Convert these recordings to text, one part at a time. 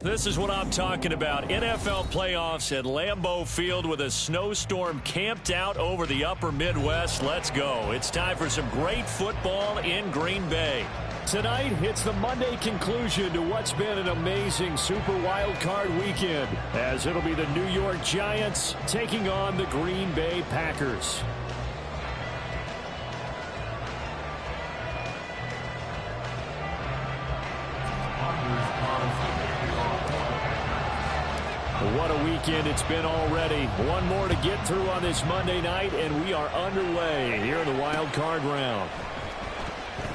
This is what I'm talking about. NFL playoffs at Lambeau Field with a snowstorm camped out over the upper Midwest. Let's go. It's time for some great football in Green Bay. Tonight, it's the Monday conclusion to what's been an amazing Super Wildcard weekend, as it'll be the New York Giants taking on the Green Bay Packers. What a weekend it's been already. One more to get through on this Monday night, and we are underway here in the wild card round.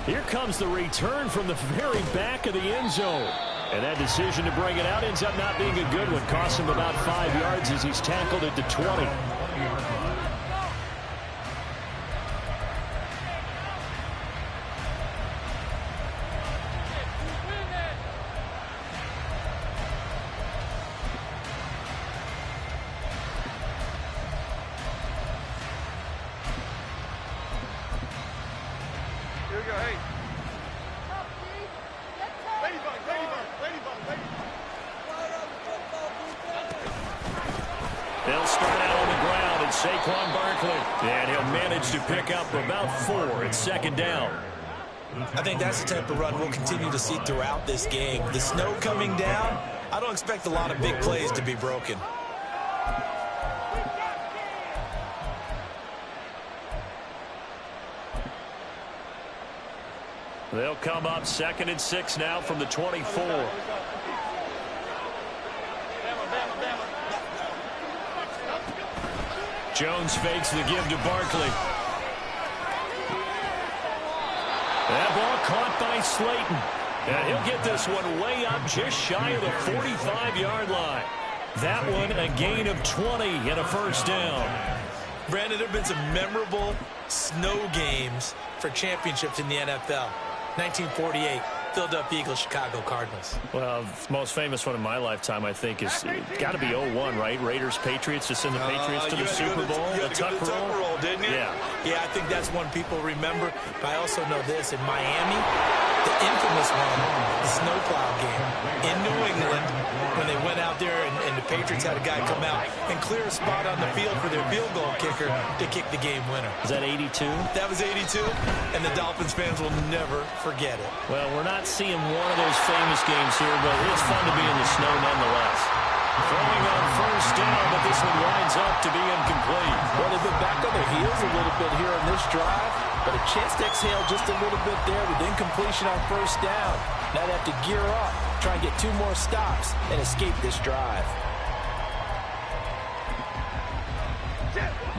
Here comes the return from the very back of the end zone. And that decision to bring it out ends up not being a good one. Costs him about 5 yards as he's tackled at the 20. They'll start out on the ground, and Saquon Barkley. And he'll manage to pick up about 4 at second down. I think that's the type of run we'll continue to see throughout this game. The snow coming down, I don't expect a lot of big plays to be broken. They'll come up 2nd and 6 now from the 24. Jones fakes the give to Barkley. That ball caught by Slayton. And he'll get this one way up just shy of the 45-yard line. That one a gain of 20 and a first down. Brandon, there have been some memorable snow games for championships in the NFL. 1948. Philadelphia Eagles, Chicago Cardinals. Well, the most famous one in my lifetime, I think, is got to be 01, right? Raiders, Patriots, to send the Patriots to the Super Bowl. The Tuck roll, didn't you? Yeah. Yeah, I think that's one people remember. But I also know this. In Miami, the infamous one, the snowplow game. In New England, when they went out there and the Patriots had a guy come out and clear a spot on the field for their field goal kicker to kick the game winner. Is that 82? That was 82, and the Dolphins fans will never forget it. Well, we're not seeing one of those famous games here, but it's fun to be in the snow nonetheless. Throwing on first down, but this one winds up to be incomplete. Well, they've been back on their heels a little bit here on this drive, but a chance to exhale just a little bit there with incompletion on first down. Now they have to gear up, try and get 2 more stops, and escape this drive.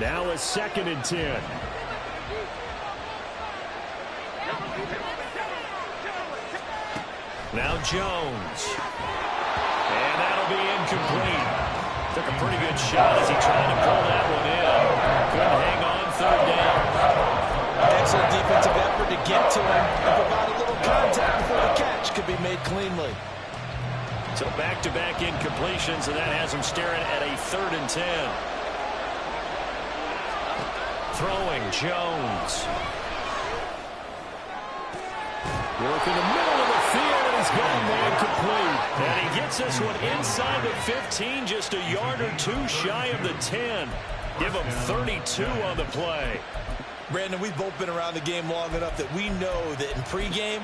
Now a 2nd and 10. Now Jones. And that'll be incomplete. Took a pretty good shot as he tried to pull that one in. Couldn't hang on 3rd down. Excellent defensive effort to get to him and provide a little contact before the catch could be made cleanly. So back-to-back incompletions, and that has him staring at a 3rd and 10. Throwing Jones. Working the middle of the field, and he's got him incomplete. And he gets this one inside the 15, just a yard or 2 shy of the 10. Give him 32 on the play. Brandon, we've both been around the game long enough that we know that in pregame,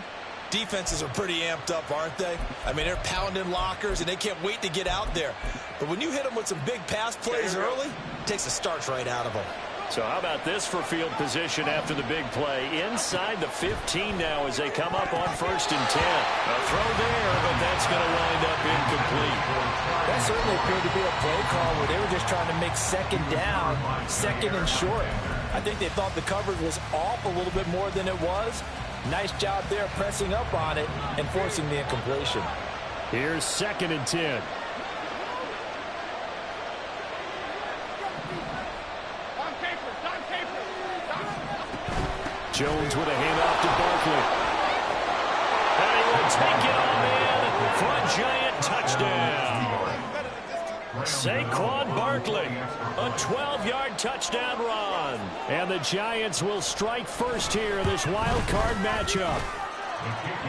defenses are pretty amped up, aren't they? I mean, they're pounding lockers, and they can't wait to get out there. But when you hit them with some big pass plays early, it takes the starch right out of them. So how about this for field position after the big play? Inside the 15 now as they come up on 1st and 10. A throw there, but that's going to wind up incomplete. That certainly appeared to be a play call where they were just trying to make 2nd down, 2nd and short. I think they thought the coverage was off a little bit more than it was. Nice job there pressing up on it and forcing the incompletion. Here's 2nd and 10. Jones with a handoff to Barkley. And he will take it on in for a Giant touchdown. Saquon Barkley, a 12-yard touchdown run. And the Giants will strike first here in this wild card matchup.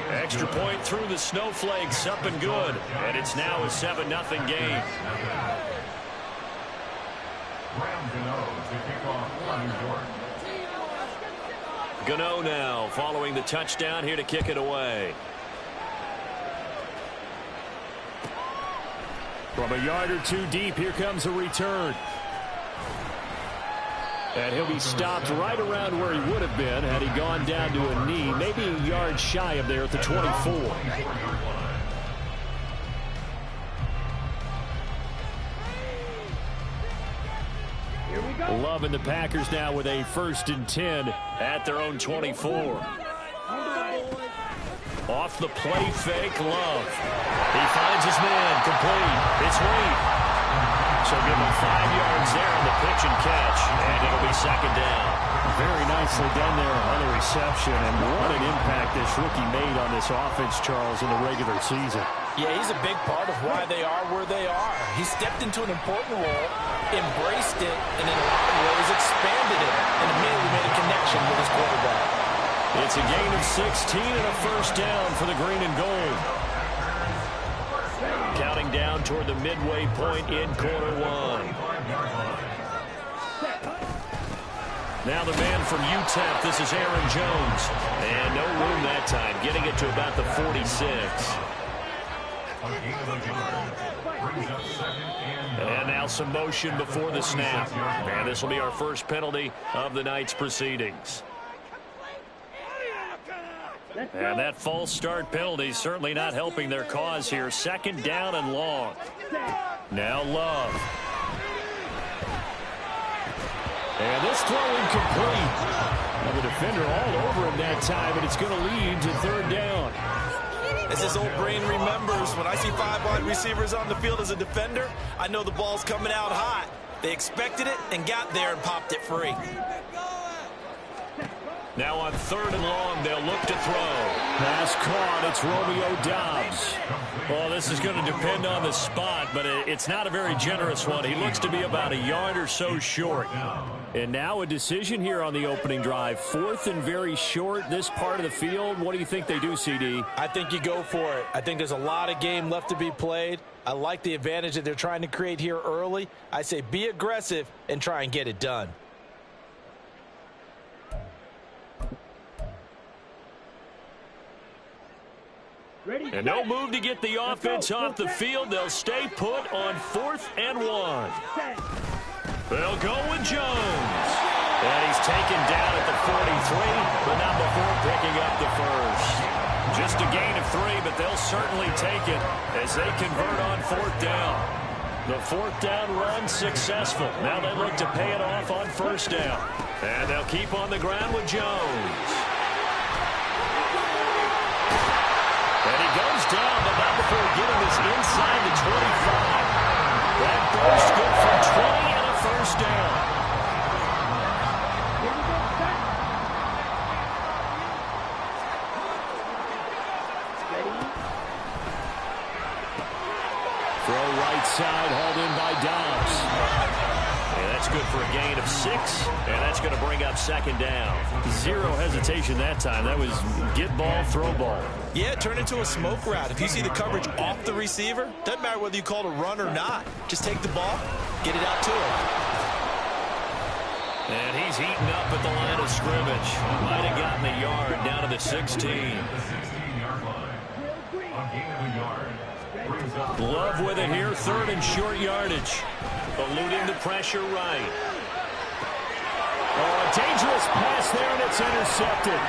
Extra point through the snowflakes, up and good. And it's now a 7-0 game. Gano now following the touchdown here to kick it away. From a yard or two deep, here comes a return. And he'll be stopped right around where he would have been had he gone down to a knee, maybe a yard shy of there at the 24. Love and the Packers now with a 1st and 10 at their own 24. Off the play fake, Love. He finds his man, complete. It's Reed. So give him 5 yards there on the pitch and catch, and it'll be 2nd down. Very nicely done there on the reception, and what an impact this rookie made on this offense, Charles, in the regular season. Yeah, he's a big part of why they are where they are. He stepped into an important role, embraced it, and in a lot of ways expanded it, and immediately made a connection with his quarterback. It's a gain of 16 and a 1st down for the green and gold. Counting down toward the midway point in quarter 1. Now the man from UTEP, this is Aaron Jones. And no room that time, getting it to about the 46. And now some motion before the snap. And this will be our first penalty of the night's proceedings. And that false start penalty certainly not helping their cause here. 2nd down and long. Now Love. And this throw incomplete. Well, the defender all over him that time, and it's going to lead to 3rd down. As his old brain remembers, when I see 5 wide receivers on the field as a defender, I know the ball's coming out hot. They expected it and got there and popped it free. Now on 3rd and long, they'll look to throw. Pass caught. It's Romeo Doubs. Well, this is going to depend on the spot, but it's not a very generous one. He looks to be about a yard or so short. And now a decision here on the opening drive. 4th and very short, this part of the field. What do you think they do, CD? I think you go for it. I think there's a lot of game left to be played. I like the advantage that they're trying to create here early. I say be aggressive and try and get it done. And no move to get the offense off the field. They'll stay put on 4th and 1. They'll go with Jones. And he's taken down at the 43, but not before picking up the 1st. Just a gain of 3, but they'll certainly take it as they convert on 4th down. The 4th down run successful. Now they look to pay it off on 1st down. And they'll keep on the ground with Jones. And he goes down, but not before getting this inside the 25. That burst good for 20 and a 1st down. Throw right side, hauled in by Dobbs. And that's good for a gain of 6, and that's going to bring up 2nd down. 0 hesitation that time. That was get ball, throw ball. Yeah, turn into a smoke route. If you see the coverage off the receiver, doesn't matter whether you call it a run or not. Just take the ball, get it out to him. And he's eaten up at the line of scrimmage. Might have gotten a yard down to the 16. Love with it here, 3rd and short yardage. Eluding the pressure right. Oh, a dangerous pass there, and it's intercepted.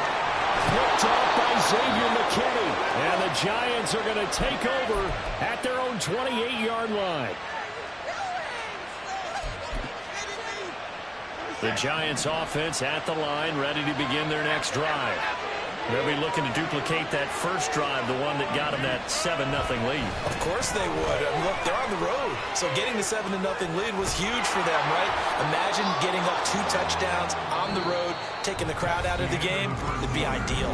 Picked off by Xavier McKinney. And the Giants are going to take over at their own 28-yard line. The Giants offense at the line, ready to begin their next drive. They'll be looking to duplicate that first drive, the one that got them that 7-0 lead. Of course they would. I mean, look, they're on the road. So getting the 7-0 lead was huge for them, right? Imagine getting up 2 touchdowns on the road, taking the crowd out of the game. It'd be ideal.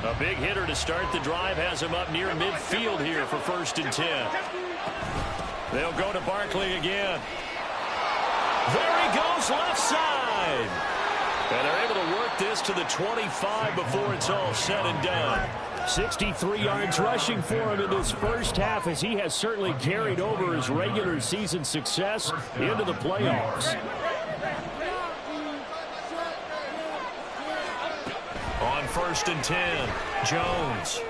A big hitter to start the drive has him up near midfield here for 1st and 10. They'll go to Barkley again. There he goes left side. And they're able to work this to the 25 before it's all said and done. 63 yards rushing for him in this first half, as he has certainly carried over his regular season success into the playoffs. On 1st and 10, Jones.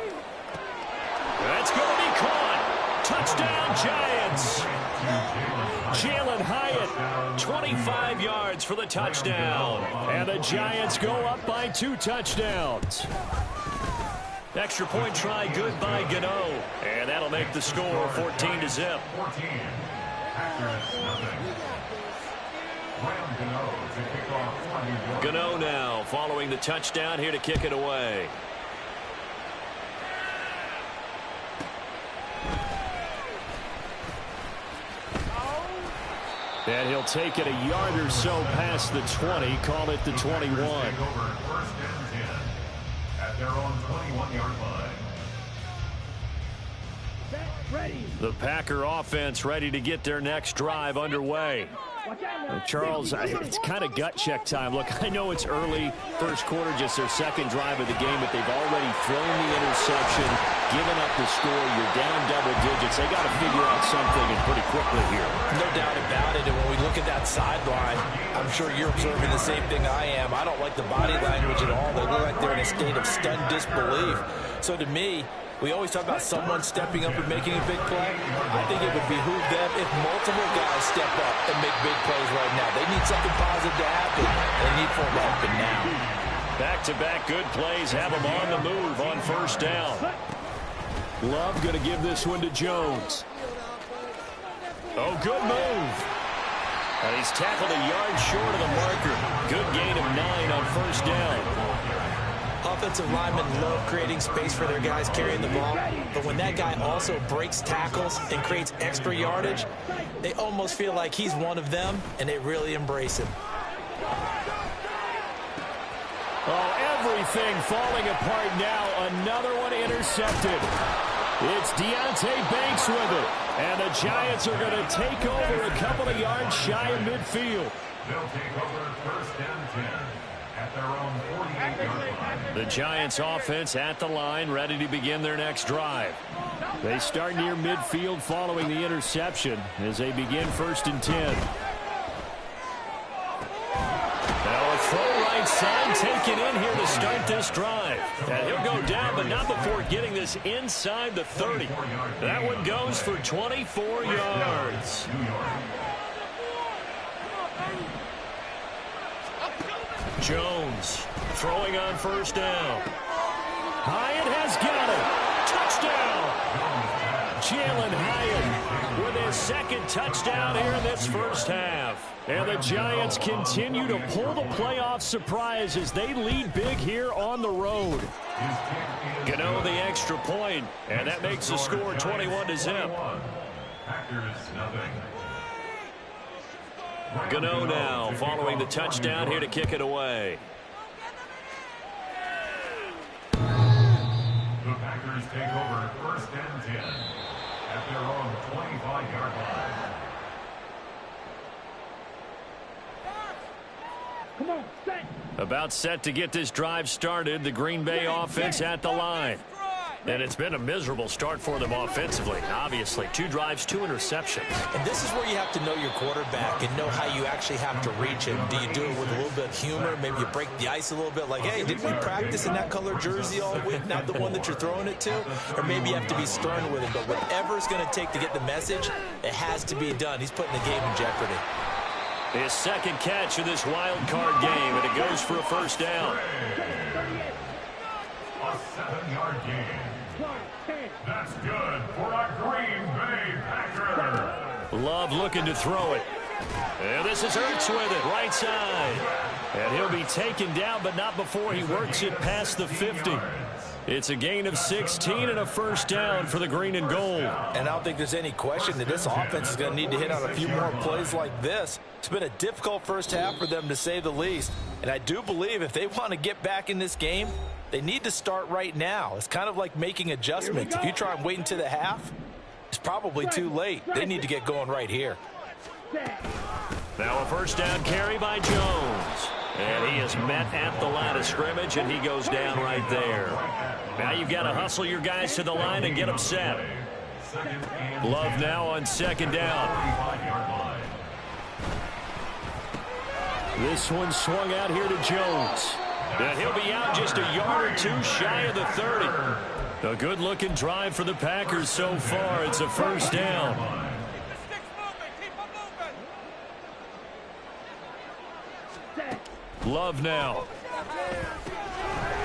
That's going to be caught. Touchdown, Giants. Jalen Hyatt, 25 yards for the touchdown. And the Giants go up by 2 touchdowns. Extra point try good by Gano. And that'll make the score 14-0. Gano now following the touchdown here to kick it away. And he'll take it a yard or so past the 20, call it the 21. At their own 21-yard line. The Packer offense ready to get their next drive underway. Charles, it's kind of gut check time. Look, I know it's early, first quarter, just their second drive of the game, but they've already thrown the interception, given up the score. You're down double digits. They got to figure out something, and pretty quickly here. No doubt about it. And when we look at that sideline, I'm sure you're observing the same thing I am. I don't like the body language at all. They look like they're in a state of stunned disbelief. So to me, we always talk about someone stepping up and making a big play. I think it would behoove them if multiple guys step up and make big plays right now. They need something positive to happen. They need for it to happen now. Back-to-back good plays have them on the move on 1st down. Love going to give this one to Jones. Oh, good move. And he's tackled a yard short of the marker. Good gain of 9 on 1st down. Offensive linemen love creating space for their guys carrying the ball, but when that guy also breaks tackles and creates extra yardage, they almost feel like he's one of them, and they really embrace him. Oh, everything falling apart now. Another one intercepted. It's Deontay Banks with it, and the Giants are going to take over a couple of yards shy of midfield. They'll take over 1st and 10 at their own 48-yard line. The Giants offense at the line, ready to begin their next drive. They start near midfield following the interception as they begin 1st and 10. Now a throw right side taken in here to start this drive. And he'll go down, but not before getting this inside the 30. That one goes for 24 yards. Jones throwing on 1st down. Hyatt has got it. Touchdown. Jalen Hyatt with his 2nd touchdown here in this first half. And the Giants continue to pull the playoff surprise as they lead big here on the road. Gano the extra point, and that makes the score 21-0. Packers nothing. Gano now following the touchdown here to kick it away. The Packers take over 1st and 10 at their own 25-yard line. Come on, set. About set to get this drive started. The Green Bay offense at the line. And it's been a miserable start for them offensively. Obviously, 2 drives, 2 interceptions. And this is where you have to know your quarterback and know how you actually have to reach him. Do you do it with a little bit of humor? Maybe you break the ice a little bit like, hey, didn't we practice in that color jersey all week, not the one that you're throwing it to? Or maybe you have to be stern with him. But whatever it's going to take to get the message, it has to be done. He's putting the game in jeopardy. His 2nd catch of this wild card game, and it goes for a 1st down. A 7-yard gain. That's good for a Green Bay Packer. Love looking to throw it. And this is Ertz with it, right side. And he'll be taken down, but not before he works it past the 50. It's a gain of 16 and a 1st down for the green and gold. And I don't think there's any question that this offense is going to need to hit on a few more plays like this. It's been a difficult first half for them, to say the least. And I do believe if they want to get back in this game, they need to start right now. It's kind of like making adjustments. If you try and wait until the half, it's probably too late. They need to get going right here. Now a first down carry by Jones. And he is met at the line of scrimmage, and he goes down right there. Now you've got to hustle your guys to the line and get them set. Love now on second down. This one swung out here to Jones. And he'll be out just a yard or two shy of the 30. A good-looking drive for the Packers so far. It's a first down. Love now.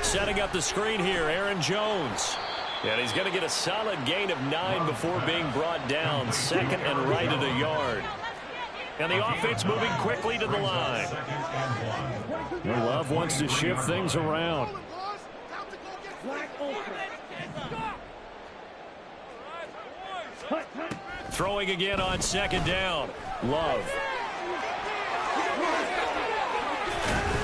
Setting up the screen here, Aaron Jones. And he's going to get a solid gain of 9 before being brought down. Second and right at a yard. And the offense moving quickly to the line. Love wants to shift things around. Throwing again on second down. Love.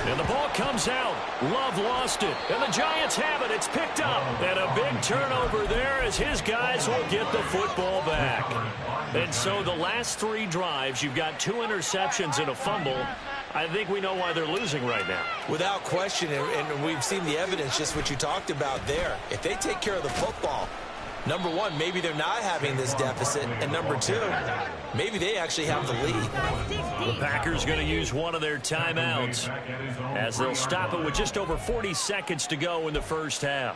And the ball comes out. Love lost it. And the Giants have it. It's picked up. And a big turnover there as his guys will get the football back. And so the last 3 drives, you've got 2 interceptions and a fumble. I think we know why they're losing right now. Without question, and we've seen the evidence, just what you talked about there. If they take care of the football, number one, maybe they're not having this deficit. And number 2, maybe they actually have the lead. The Packers going to use one of their timeouts as they'll stop it with just over 40 seconds to go in the first half.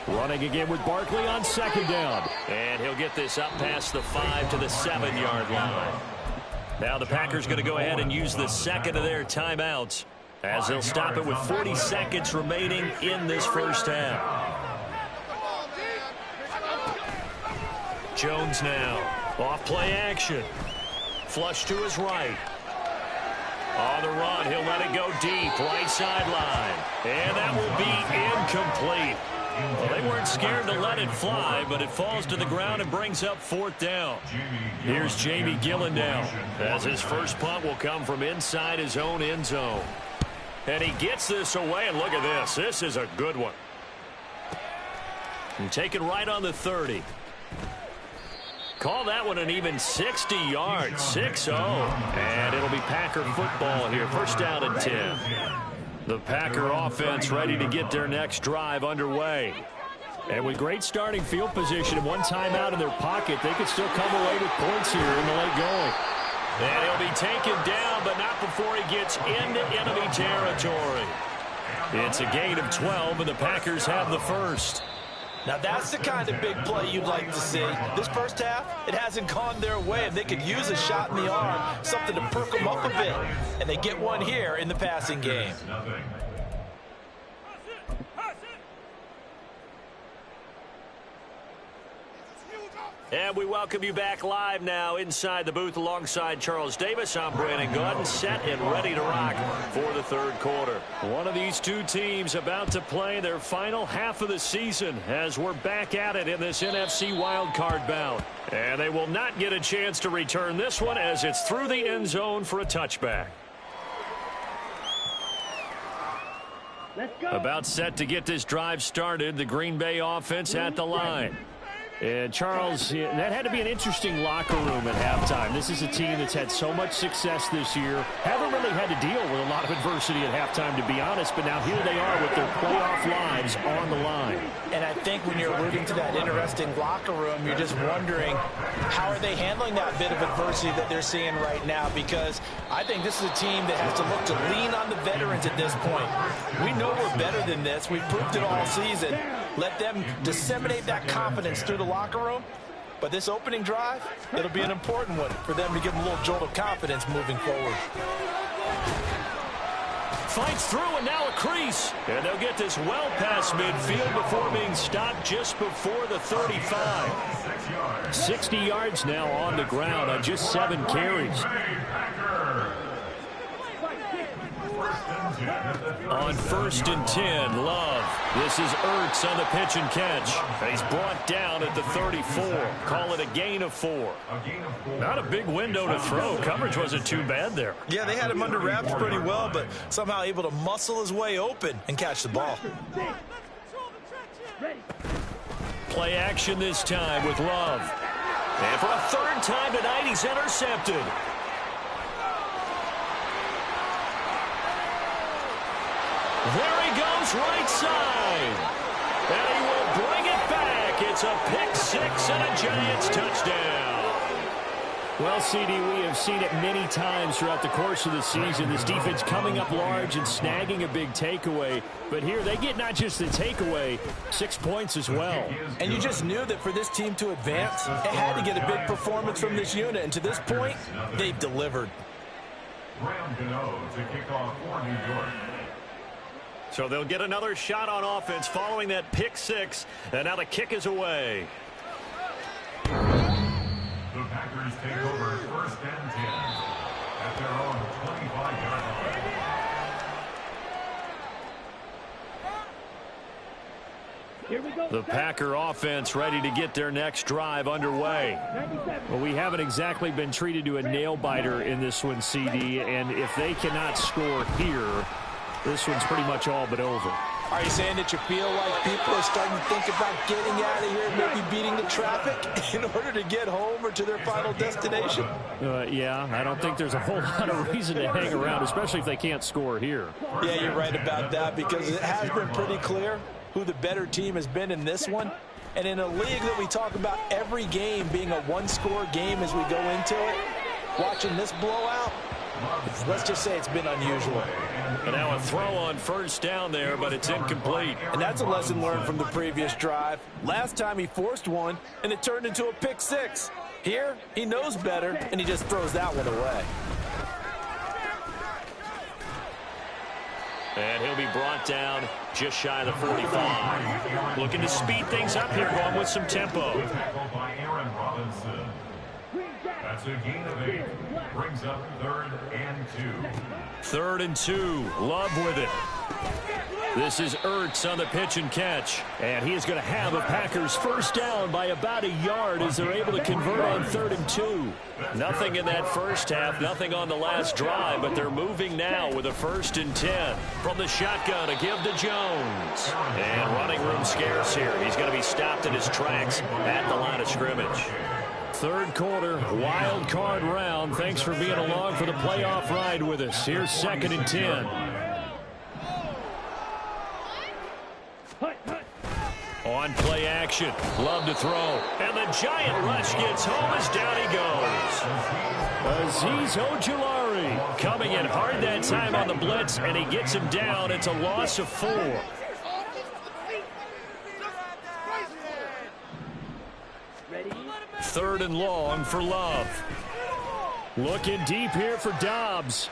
Running again with Barkley on second down. And he'll get this up past the 5 to the 7-yard line. Now the Packers going to go ahead and use the second of their timeouts as they'll stop it with 40 seconds remaining in this first half. Jones now. Off play action. Flush to his right. On the run, he'll let it go deep, right sideline. And that will be incomplete. Well, they weren't scared to let it fly, but it falls to the ground and brings up 4th down. Here's Jamie Gillen now, as his first punt will come from inside his own end zone. And he gets this away, and look at this. This is a good one. And taken right on the 30. Call that one an even 60 yards, 6-0. And it'll be Packer football here, first down and 10. The Packer offense ready to get their next drive underway. And with great starting field position and one timeout in their pocket, they could still come away with points here in the late going. And he'll be taken down, but not before he gets into enemy territory. It's a gain of 12, and the Packers have the first. Now that's the kind of big play you'd like to see. This first half, it hasn't gone their way, and they could use a shot in the arm, something to perk them up a bit. And they get one here in the passing game. And we welcome you back live now inside the booth alongside Charles Davis. I'm Brandon Gaudin, set and ready to rock for the third quarter. One of these two teams about to play their final half of the season as we're back at it in this NFC wildcard bout. And they will not get a chance to return this one as it's through the end zone for a touchback. Let's go. About set to get this drive started, the Green Bay offense at the line. And, Charles, that had to be an interesting locker room at halftime. This is a team that's had so much success this year. Haven't really had to deal with a lot of adversity at halftime, to be honest. But now here they are with their playoff lives on the line. And I think when you're alluding to that interesting locker room, you're just wondering how are they handling that bit of adversity that they're seeing right now? Because I think this is a team that has to look to lean on the veterans at this point. We know we're better than this. We've proved it all season. Let them disseminate that confidence through the locker room. But this opening drive, it'll be an important one for them to give them a little jolt of confidence moving forward. Fights through and now a crease. And they'll get this well past midfield before being stopped just before the 35. 60 yards now on the ground on just 7 carries. On 1st and 10, Love. This is Ertz on the pitch and catch. He's brought down at the 34. Call it a gain of 4. Not a big window to throw. Coverage wasn't too bad there. Yeah, they had him under wraps pretty well, but somehow able to muscle his way open and catch the ball. Play action this time with Love. And for a 3rd time tonight, he's intercepted. There he goes, right side. And he will bring it back. It's a pick 6 and a Giants touchdown. Well, CD, we have seen it many times throughout the course of the season. This defense coming up large and snagging a big takeaway. But here they get not just the takeaway, 6 points as well. And you just knew that for this team to advance, it had to get a big performance from this unit. And to this point, they've delivered. Graham Gano to kick off for New York. So they'll get another shot on offense following that pick 6. And now the kick is away. The Packers take over 1st and 10 at their own 25-yard line. The Packer offense ready to get their next drive underway. Well, we haven't exactly been treated to a nail-biter in this one, CD. And if they cannot score here, this one's pretty much all but over. Are you saying that you feel like people are starting to think about getting out of here and maybe beating the traffic in order to get home or to their final destination? Yeah, I don't think there's a whole lot of reason to hang around, especially if they can't score here. Yeah, you're right about that, because it has been pretty clear who the better team has been in this one. And in a league that we talk about every game being a one-score game as we go into it, watching this blowout, let's just say it's been unusual. And now a throw on 1st down there, but it's incomplete. And that's a lesson learned from the previous drive. Last time he forced one, and it turned into a pick 6. Here, he knows better, and he just throws that one away. And he'll be brought down just shy of the 45. Looking to speed things up here, going with some tempo. Tackled by Aaron Robinson. That's a gain of 8. Brings up 3rd and 2. 3rd and 2. Love with it. This is Ertz on the pitch and catch. And he is going to have a Packers 1st down by about a yard as they're able to convert on 3rd and 2. Nothing in that first half, nothing on the last drive, but they're moving now with a 1st and 10. From the shotgun, a give to Jones. And running room scarce here. He's going to be stopped in his tracks at the line of scrimmage. 3rd quarter, wild card round. Thanks for being along for the playoff ride with us. Here's 2nd and 10. On play action, Love to throw. And the giant rush gets home as down he goes. Azeez Ojulari coming in hard that time on the blitz, and he gets him down. It's a loss of 4. 3rd and long for Love. Looking deep here for Dobbs.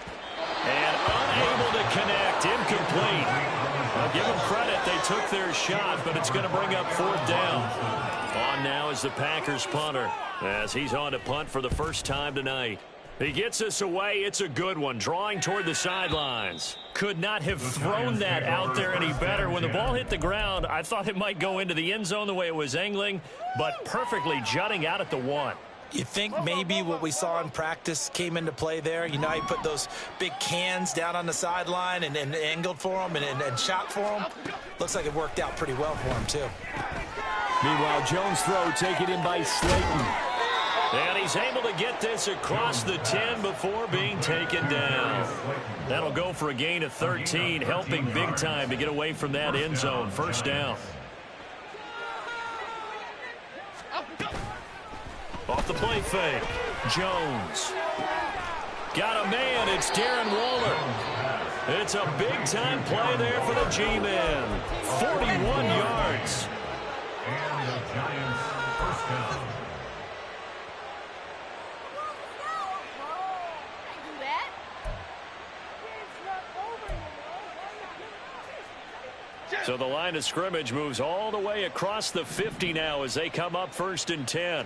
And unable to connect. Incomplete. I'll give them credit. They took their shot, but it's going to bring up 4th down. On now is the Packers punter as he's on to punt for the 1st time tonight. He gets us away. It's a good one. Drawing toward the sidelines. Could not have thrown that out there any better. When the ball hit the ground, I thought it might go into the end zone the way it was angling, but perfectly jutting out at the 1. You think maybe what we saw in practice came into play there? You know, he put those big cans down on the sideline and angled for him and shot for him. Looks like it worked out pretty well for him, too. Meanwhile, Jones' throw taken in by Slayton. And he's able to get this across the 10 before being taken down. That'll go for a gain of 13, helping big time to get away from that end zone. 1st down. Off the play fake. Jones. Got a man. It's Darren Waller. It's a big-time play there for the G-Men. 41 yards. And the Giants 1st down. So the line of scrimmage moves all the way across the 50 now as they come up 1st and 10.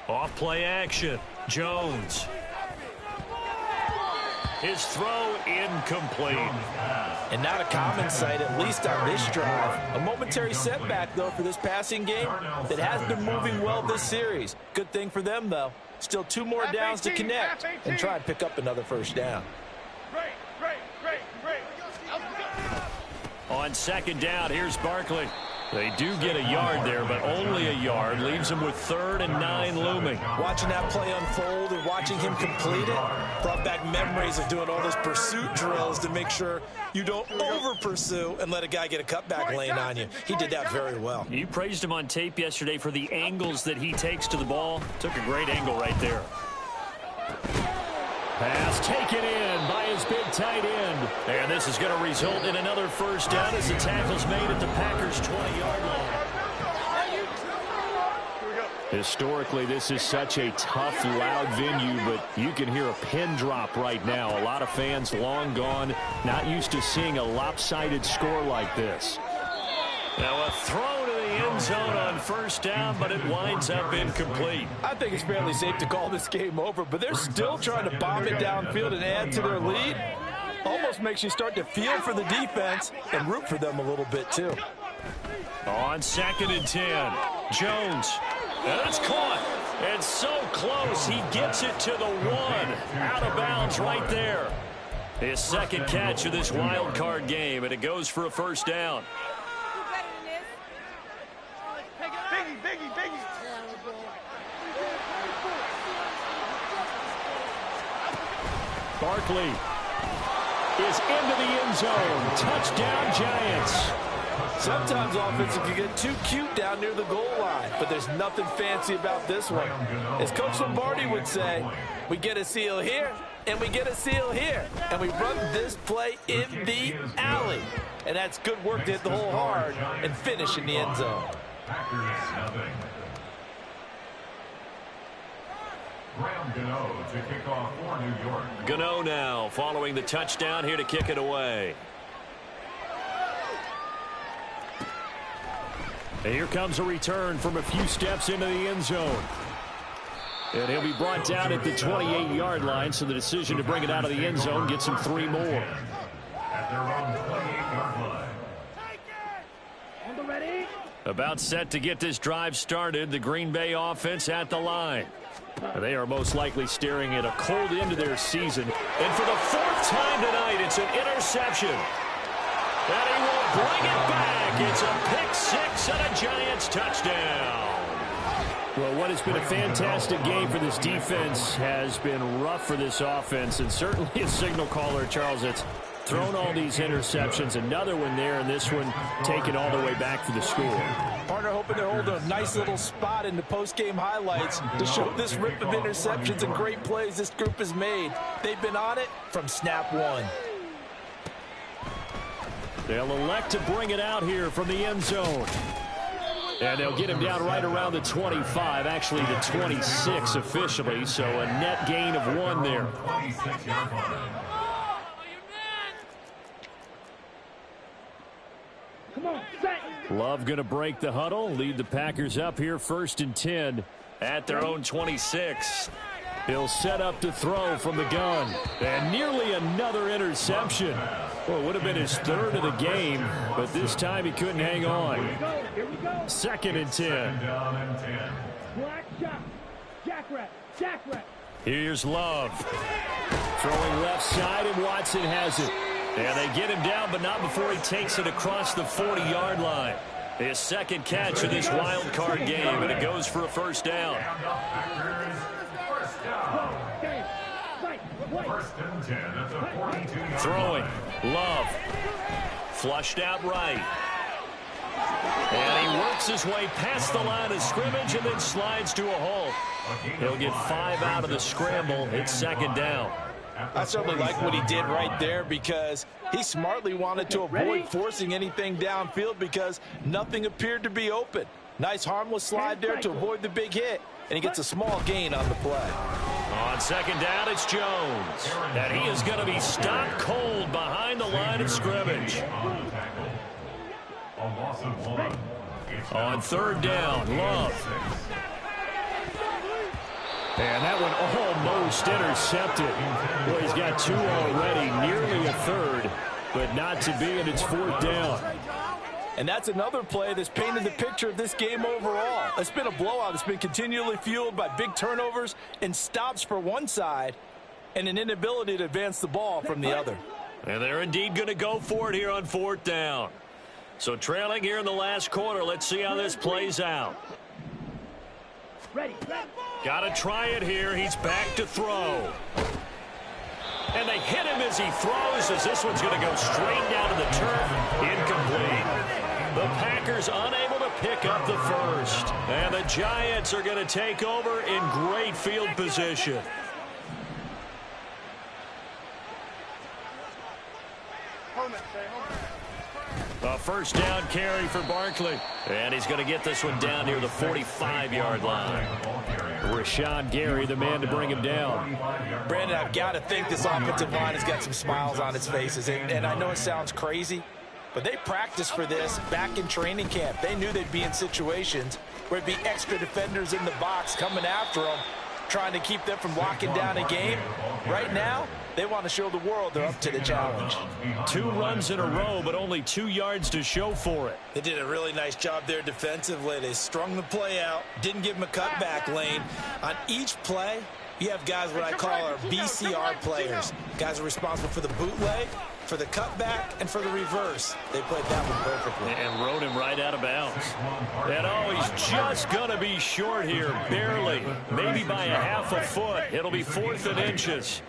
Off play action. Jones. His throw incomplete. And not a common sight, at least on this drive. A momentary setback, though, for this passing game that has been moving well this series. Good thing for them, though. Still 2 more downs to connect and try and pick up another first down. On second down, here's Barkley. They do get a yard there, but only a yard. Leaves them with 3rd and 9 looming. Watching that play unfold and watching him complete it brought back memories of doing all those pursuit drills to make sure you don't over-pursue and let a guy get a cutback lane on you. He did that very well. You praised him on tape yesterday for the angles that he takes to the ball. Took a great angle right there. Pass taken in by his big tight end. And this is going to result in another first down as the tackle's made at the Packers' 20-yard line. Historically, this is such a tough, loud venue, but you can hear a pin drop right now. A lot of fans long gone, not used to seeing a lopsided score like this. Now a throw to the end zone on first down, but it winds up incomplete. I think it's fairly safe to call this game over, but they're still trying to bomb it downfield and add to their lead. Almost makes you start to feel for the defense and root for them a little bit too. On 2nd and 10, Jones. And it's caught. And so close, he gets it to the 1. Out of bounds right there. His second catch of this wild card game, and it goes for a first down. Barkley is into the end zone. Touchdown, Giants. Sometimes offenses can get too cute down near the goal line, but there's nothing fancy about this one. As Coach Lombardi would say, we get a seal here, and we get a seal here, and we run this play in the alley. And that's good work to hit the hole hard and finish in the end zone. To kick off for New York. Gano now following the touchdown here to kick it away. And here comes a return from a few steps into the end zone. And he'll be brought down at the 28-yard line, so the decision to bring it out of the end zone gets him 3 more. At their own 28-yard line. About set to get this drive started, the Green Bay offense at the line. They are most likely staring at a cold end to their season. And for the 4th time tonight, it's an interception. And he will bring it back. It's a pick 6 and a Giants touchdown. Well, what has been a fantastic game for this defense has been rough for this offense. And certainly a signal caller, Charles, that's thrown all these interceptions. Another one there, and this one taken all the way back for the score. Partner hoping to hold a nice little spot in the post-game highlights to show this rip of interceptions and great plays this group has made. They've been on it from snap 1. They'll elect to bring it out here from the end zone. And they'll get him down right around the 25, actually the 26 officially, so a net gain of 1 there. Love going to break the huddle, lead the Packers up here 1st and 10 at their own 26. He'll set up to throw from the gun. And nearly another interception. Well, it would have been his 3rd of the game, but this time he couldn't hang on. 2nd and 10. Here's Love. Throwing left side, and Watson has it. And they get him down, but not before he takes it across the 40-yard line. His second catch of this wild card game, and it goes for a first down. Throwing. Love. Flushed out right. And he works his way past the line of scrimmage and then slides to a hole. He'll get 5 out of the scramble. It's 2nd down. I certainly like what he did right there because he smartly wanted to avoid forcing anything downfield because nothing appeared to be open. Nice harmless slide there to avoid the big hit, and he gets a small gain on the play. On 2nd down, it's Jones. And he is going to be stopped cold behind the line of scrimmage. On 3rd down, Love. And that one almost intercepted. Well, he's got 2 already, nearly a third, but not to be, and it's 4th down. And that's another play that's painted the picture of this game overall. It's been a blowout. It's been continually fueled by big turnovers and stops for one side and an inability to advance the ball from the other. And they're indeed going to go for it here on 4th down. So trailing here in the last quarter. Let's see how this plays out. Got to try it here. He's back to throw. And they hit him as he throws, as this one's going to go straight down to the turf. Incomplete. The Packers unable to pick up the first. And the Giants are going to take over in great field position. A first down carry for Barkley. And he's going to get this one down near the 45-yard line. Rashawn Gary, the man to bring him down. Brandon, I've got to think this offensive line has got some smiles on its faces. And I know it sounds crazy, but they practiced for this back in training camp. They knew they'd be in situations where it'd be extra defenders in the box coming after them, trying to keep them from locking down a game. Right now, they want to show the world they're up to the challenge. 2 runs in a row, but only 2 yards to show for it. They did a really nice job there defensively. They strung the play out, didn't give him a cutback lane. On each play, you have guys what I call our BCR players. Guys are responsible for the bootleg, for the cutback, and for the reverse. They played that one perfectly. And rode him right out of bounds. And he's just going to be short here, barely. Maybe by a half a foot. It'll be 4th and inches.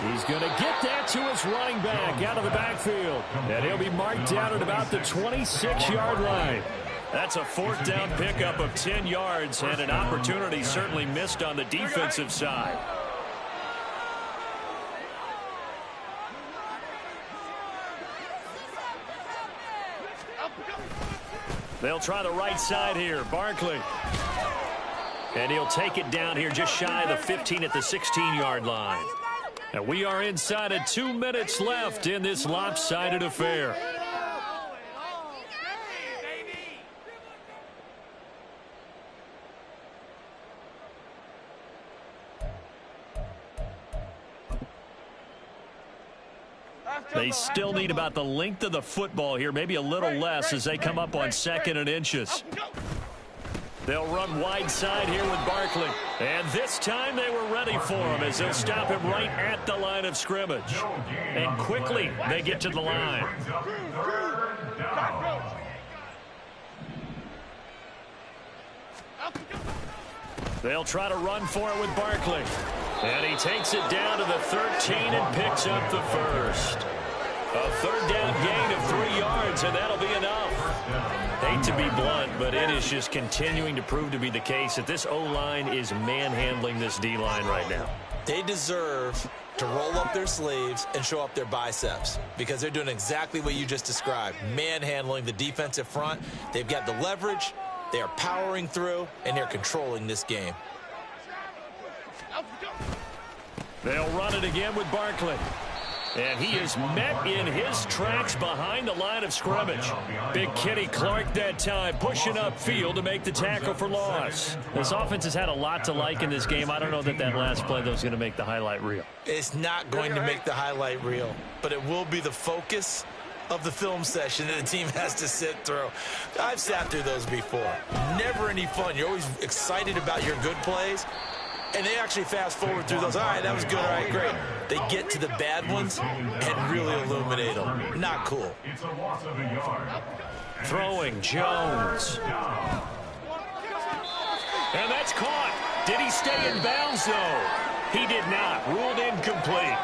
He's going to get that to his running back out of the backfield. And he'll be marked down at about the 26-yard line. That's a 4th down pickup of 10 yards and an opportunity certainly missed on the defensive side. They'll try the right side here. Barkley. And he'll take it down here just shy of the 15 at the 16-yard line. And we are inside of 2 minutes left in this lopsided affair. They still need about the length of the football here, maybe a little less as they come up on 2nd and inches. They'll run wide side here with Barkley. And this time they were ready for him as they'll stop him right at the line of scrimmage. And quickly they get to the line. They'll try to run for it with Barkley. And he takes it down to the 13 and picks up the first. A 3rd down gain of 3 yards, and that'll be enough. Hate to be blunt, but it is just continuing to prove to be the case that this O-line is manhandling this D-line right now. They deserve to roll up their sleeves and show up their biceps because they're doing exactly what you just described, manhandling the defensive front. They've got the leverage, they are powering through, and they're controlling this game. They'll run it again with Barkley. And he is met in his tracks behind the line of scrimmage. Big Kenny Clark that time, pushing upfield to make the tackle for loss. This offense has had a lot to like in this game. I don't know that last play, though, is going to make the highlight reel. It's not going to make the highlight reel, but it will be the focus of the film session that the team has to sit through. I've sat through those before. Never any fun. You're always excited about your good plays. And they actually fast forward through those. All right, that was good. All right, great. They get to the bad ones and really illuminate them. Not cool. Throwing Jones. And that's caught. Did he stay in bounds, though? He did not. Ruled incomplete.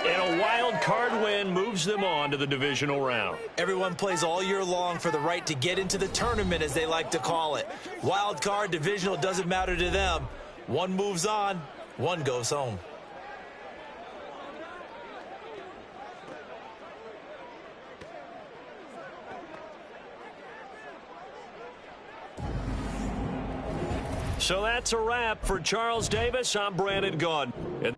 And a wild card win moves them on to the divisional round. Everyone plays all year long for the right to get into the tournament, as they like to call it. Wild card, divisional, doesn't matter to them. One moves on, one goes home. So that's a wrap for Charles Davis. I'm Brandon Gaudin.